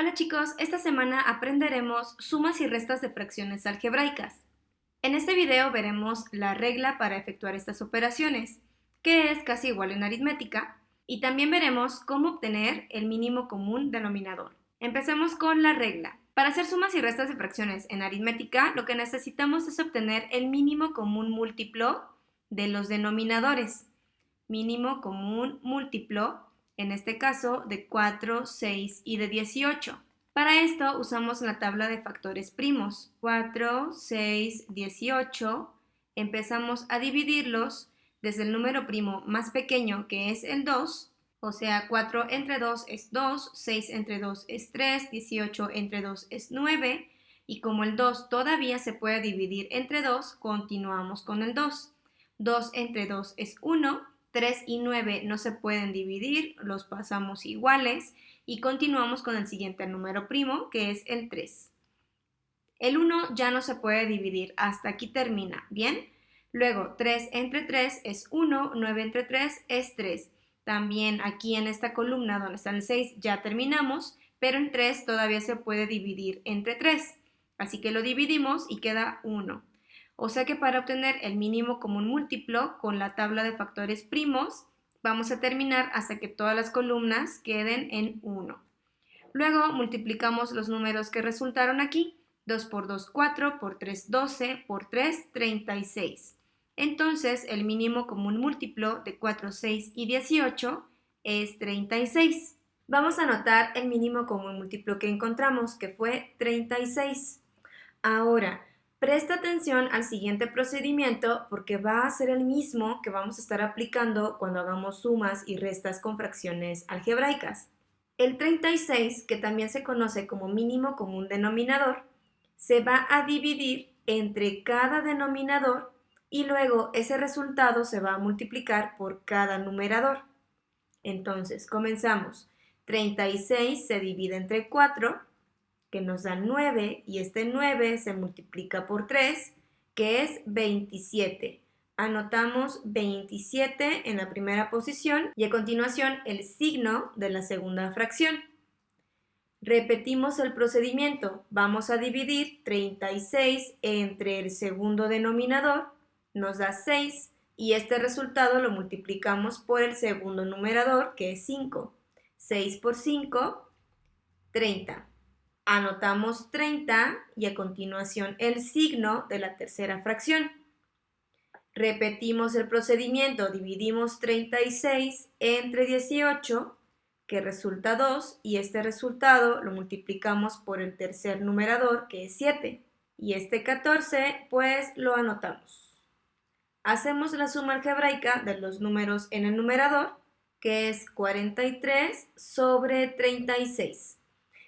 Hola chicos, esta semana aprenderemos sumas y restas de fracciones algebraicas. En este video veremos la regla para efectuar estas operaciones, que es casi igual en aritmética, y también veremos cómo obtener el mínimo común denominador. Empecemos con la regla. Para hacer sumas y restas de fracciones en aritmética, lo que necesitamos es obtener el mínimo común múltiplo de los denominadores. Mínimo común múltiplo, en este caso, de 4, 6 y de 18. Para esto usamos la tabla de factores primos. 4, 6, 18. Empezamos a dividirlos desde el número primo más pequeño, que es el 2, o sea, 4 entre 2 es 2, 6 entre 2 es 3, 18 entre 2 es 9, y como el 2 todavía se puede dividir entre 2, continuamos con el 2. 2 entre 2 es 1, 3 y 9 no se pueden dividir, los pasamos iguales y continuamos con el siguiente número primo, que es el 3. El 1 ya no se puede dividir, hasta aquí termina, ¿bien? Luego, 3 entre 3 es 1, 9 entre 3 es 3. También aquí en esta columna donde está el 6 ya terminamos, pero en 3 todavía se puede dividir entre 3. Así que lo dividimos y queda 1. O sea que para obtener el mínimo común múltiplo con la tabla de factores primos, vamos a terminar hasta que todas las columnas queden en 1. Luego multiplicamos los números que resultaron aquí. 2 por 2, 4, por 3, 12, por 3, 36. Entonces, el mínimo común múltiplo de 4, 6 y 18 es 36. Vamos a anotar el mínimo común múltiplo que encontramos, que fue 36. Ahora, presta atención al siguiente procedimiento porque va a ser el mismo que vamos a estar aplicando cuando hagamos sumas y restas con fracciones algebraicas. El 36, que también se conoce como mínimo común denominador, se va a dividir entre cada denominador y luego ese resultado se va a multiplicar por cada numerador. Entonces, comenzamos. 36 se divide entre 4, que nos da 9, y este 9 se multiplica por 3, que es 27. Anotamos 27 en la primera posición y a continuación el signo de la segunda fracción. Repetimos el procedimiento. Vamos a dividir 36 entre el segundo denominador, nos da 6, y este resultado lo multiplicamos por el segundo numerador, que es 5. 6 por 5, 30. Anotamos 30 y a continuación el signo de la tercera fracción. Repetimos el procedimiento, dividimos 36 entre 18, que resulta 2, y este resultado lo multiplicamos por el tercer numerador, que es 7, y este 14 pues lo anotamos. Hacemos la suma algebraica de los números en el numerador, que es 43 sobre 36.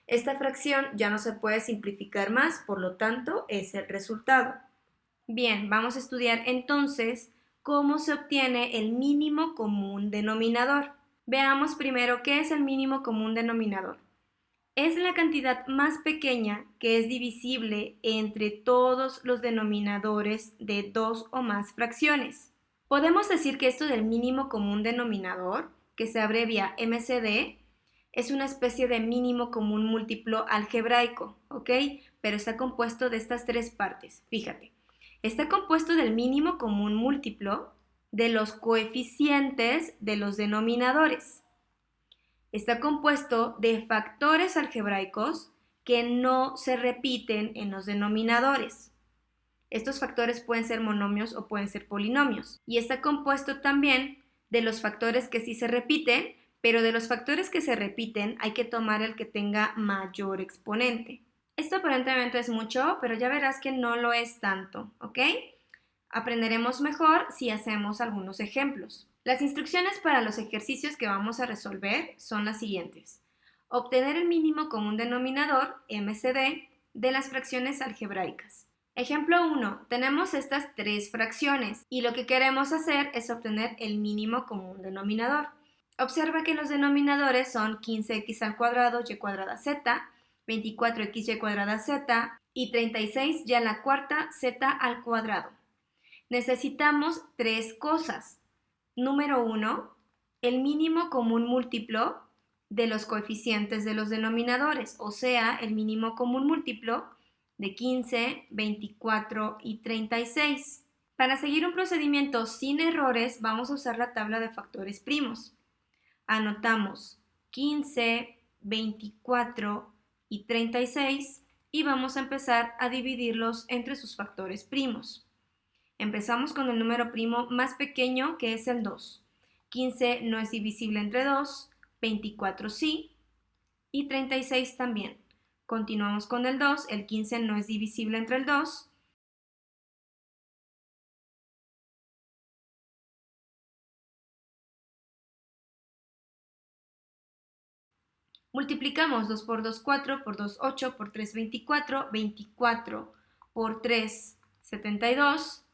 Esta fracción ya no se puede simplificar más, por lo tanto es el resultado. Bien, vamos a estudiar entonces cómo se obtiene el mínimo común denominador. Veamos primero qué es el mínimo común denominador. Es la cantidad más pequeña que es divisible entre todos los denominadores de dos o más fracciones. Podemos decir que esto del mínimo común denominador, que se abrevia MCD, es una especie de mínimo común múltiplo algebraico, ¿ok? Pero está compuesto de estas tres partes, fíjate. Está compuesto del mínimo común múltiplo, de los coeficientes de los denominadores. Está compuesto de factores algebraicos que no se repiten en los denominadores. Estos factores pueden ser monomios o pueden ser polinomios. Y está compuesto también de los factores que sí se repiten, pero de los factores que se repiten hay que tomar el que tenga mayor exponente. Esto aparentemente es mucho, pero ya verás que no lo es tanto, ¿ok? Aprenderemos mejor si hacemos algunos ejemplos. Las instrucciones para los ejercicios que vamos a resolver son las siguientes. Obtener el mínimo común denominador, MCD, de las fracciones algebraicas. Ejemplo 1. Tenemos estas tres fracciones y lo que queremos hacer es obtener el mínimo común denominador. Observa que los denominadores son 15x al cuadrado y cuadrada z, 24xy cuadrada z y 36 y a la cuarta z al cuadrado. Necesitamos tres cosas. Número 1, el mínimo común múltiplo de los coeficientes de los denominadores, o sea, el mínimo común múltiplo de 15, 24 y 36. Para seguir un procedimiento sin errores, vamos a usar la tabla de factores primos. Anotamos 15, 24 y 36 y vamos a empezar a dividirlos entre sus factores primos. Empezamos con el número primo más pequeño, que es el 2. 15 no es divisible entre 2, 24 sí y 36 también. Continuamos con el 2, el 15 no es divisible entre el 2. Multiplicamos 2 por 2, 4, por 2, 8, por 3, 24, 24 por 3, 72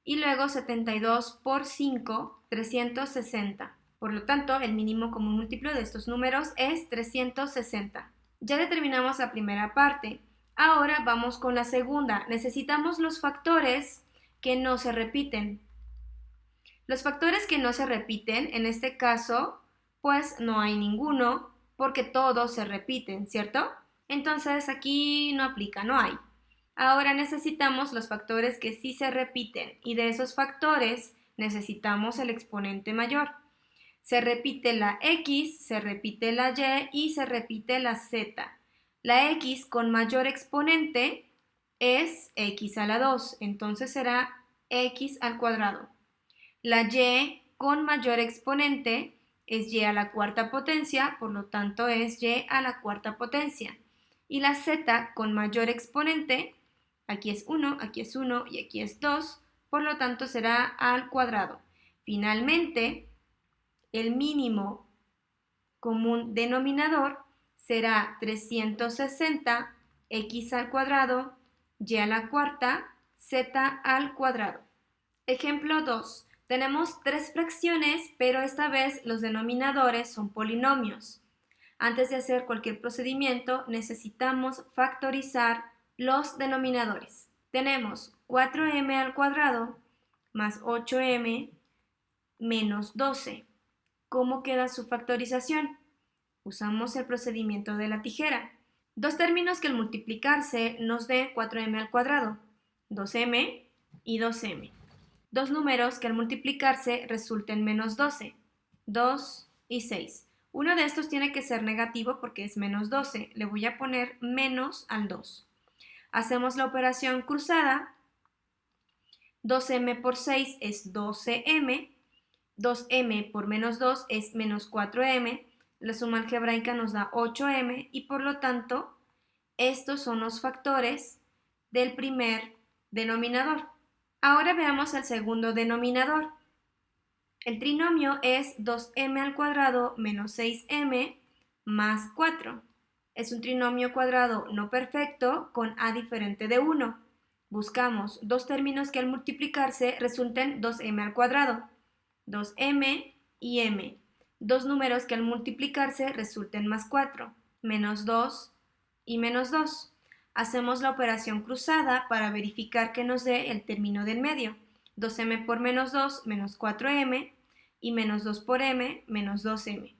y luego 72 por 5, 360. Por lo tanto, el mínimo común múltiplo de estos números es 360. Ya determinamos la primera parte. Ahora vamos con la segunda. Necesitamos los factores que no se repiten. Los factores que no se repiten, en este caso, pues no hay ninguno porque todos se repiten, ¿cierto? Entonces aquí no aplica, no hay. Ahora necesitamos los factores que sí se repiten y de esos factores necesitamos el exponente mayor. Se repite la x, se repite la y se repite la z. La x con mayor exponente es x a la 2, entonces será x al cuadrado. La y con mayor exponente es y a la cuarta potencia, por lo tanto es y a la cuarta potencia. Y la z con mayor exponente, aquí es 1, aquí es 1 y aquí es 2, por lo tanto será al cuadrado. Finalmente, el mínimo común denominador será 360 x al cuadrado, y a la cuarta, z al cuadrado. Ejemplo 2. Tenemos tres fracciones, pero esta vez los denominadores son polinomios. Antes de hacer cualquier procedimiento, necesitamos factorizar los denominadores. Tenemos 4m al cuadrado más 8m menos 12. ¿Cómo queda su factorización? Usamos el procedimiento de la tijera. Dos términos que al multiplicarse nos dé 4m al cuadrado, 2m y 2m. Dos números que al multiplicarse resulten menos 12, 2 y 6. Uno de estos tiene que ser negativo porque es menos 12. Le voy a poner menos al 2. Hacemos la operación cruzada. 2m por 6 es 12m. 2m por menos 2 es menos 4m. La suma algebraica nos da 8m y por lo tanto estos son los factores del primer denominador. Ahora veamos el segundo denominador. El trinomio es 2m al cuadrado menos 6m más 4. Es un trinomio cuadrado no perfecto con a diferente de 1. Buscamos dos términos que al multiplicarse resulten 2m al cuadrado, 2m y m. Dos números que al multiplicarse resulten más 4, menos 2 y menos 2. Hacemos la operación cruzada para verificar que nos dé el término del medio. 2m por menos 2, menos 4m, y menos 2 por m, menos 2m.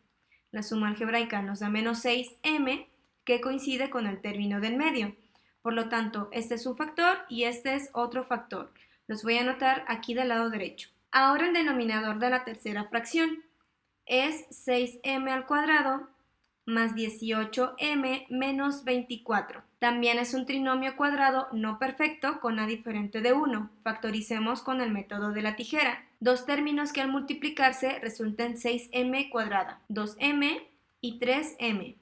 La suma algebraica nos da menos 6m, que coincide con el término del medio. Por lo tanto, este es un factor y este es otro factor. Los voy a anotar aquí del lado derecho. Ahora el denominador de la tercera fracción es 6m al cuadrado más 18m menos 24. También es un trinomio cuadrado no perfecto con a diferente de 1. Factoricemos con el método de la tijera. Dos términos que al multiplicarse resulten 6m cuadrada, 2m y 3m.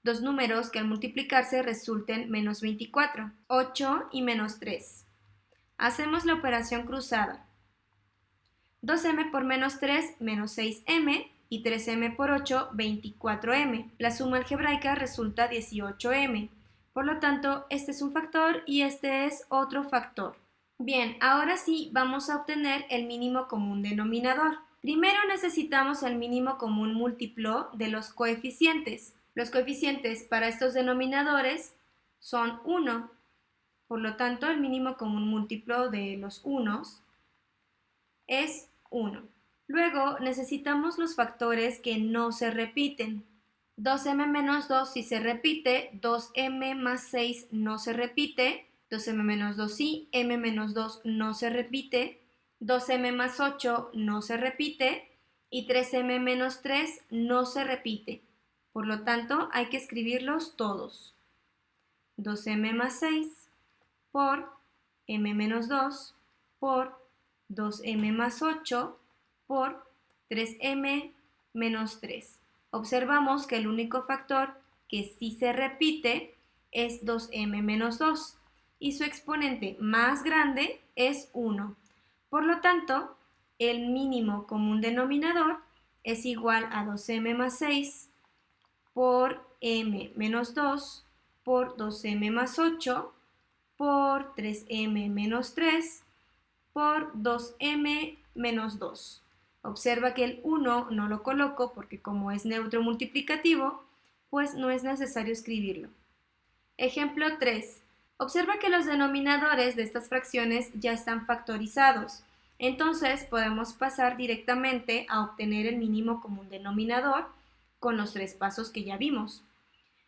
Dos números que al multiplicarse resulten menos 24, 8 y menos 3. Hacemos la operación cruzada. 2m por menos 3, menos 6m, y 3m por 8, 24m. La suma algebraica resulta 18m. Por lo tanto, este es un factor y este es otro factor. Bien, ahora sí vamos a obtener el mínimo común denominador. Primero necesitamos el mínimo común múltiplo de los coeficientes. Los coeficientes para estos denominadores son 1. Por lo tanto, el mínimo común múltiplo de los unos es 1. Luego necesitamos los factores que no se repiten. 2m menos 2 sí se repite, 2m más 6 no se repite, 2m menos 2 sí, m menos 2 no se repite, 2m más 8 no se repite y 3m menos 3 no se repite. Por lo tanto, hay que escribirlos todos. 2m más 6 por m menos 2 por 2m más 8 por 3m menos 3. Observamos que el único factor que sí se repite es 2m menos 2 y su exponente más grande es 1. Por lo tanto, el mínimo común denominador es igual a 2m más 6 por m menos 2 por 2m más 8 por 3m menos 3 por 2m menos 2. Observa que el 1 no lo coloco porque como es neutro multiplicativo, pues no es necesario escribirlo. Ejemplo 3. Observa que los denominadores de estas fracciones ya están factorizados. Entonces podemos pasar directamente a obtener el mínimo común denominador con los 3 pasos que ya vimos.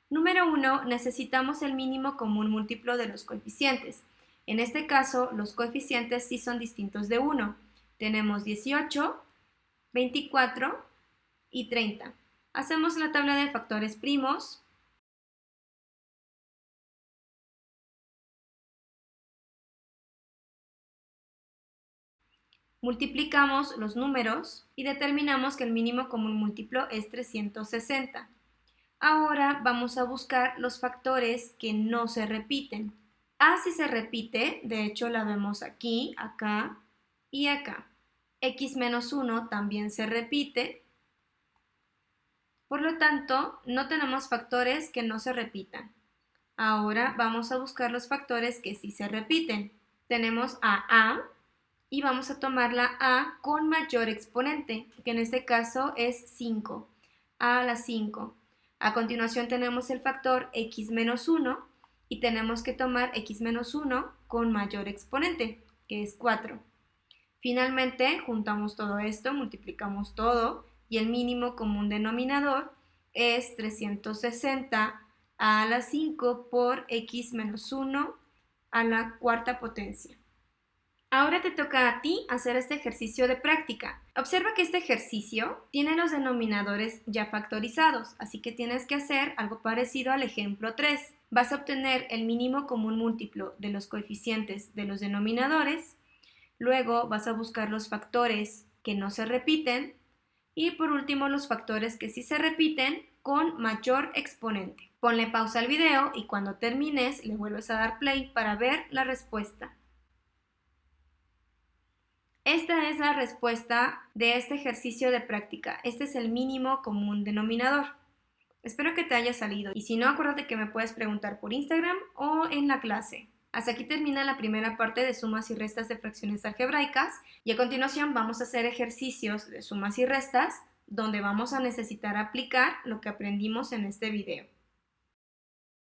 Número 1. Necesitamos el mínimo común múltiplo de los coeficientes. En este caso, los coeficientes sí son distintos de 1. Tenemos 18, 24 y 30. Hacemos la tabla de factores primos. Multiplicamos los números y determinamos que el mínimo común múltiplo es 360. Ahora vamos a buscar los factores que no se repiten. A sí se repite, de hecho la vemos aquí, acá y acá. X menos 1 también se repite. Por lo tanto, no tenemos factores que no se repitan. Ahora vamos a buscar los factores que sí se repiten. Tenemos a A y vamos a tomar la A con mayor exponente, que en este caso es 5, A a la 5. A continuación tenemos el factor X menos 1 y tenemos que tomar X menos 1 con mayor exponente, que es 4. Finalmente, juntamos todo esto, multiplicamos todo y el mínimo común denominador es 360 a la 5 por x menos 1 a la cuarta potencia. Ahora te toca a ti hacer este ejercicio de práctica. Observa que este ejercicio tiene los denominadores ya factorizados, así que tienes que hacer algo parecido al ejemplo 3. Vas a obtener el mínimo común múltiplo de los coeficientes de los denominadores. Luego vas a buscar los factores que no se repiten y por último los factores que sí se repiten con mayor exponente. Ponle pausa al video y cuando termines le vuelves a dar play para ver la respuesta. Esta es la respuesta de este ejercicio de práctica. Este es el mínimo común denominador. Espero que te haya salido y si no, acuérdate que me puedes preguntar por Instagram o en la clase. Hasta aquí termina la primera parte de sumas y restas de fracciones algebraicas y a continuación vamos a hacer ejercicios de sumas y restas donde vamos a necesitar aplicar lo que aprendimos en este video.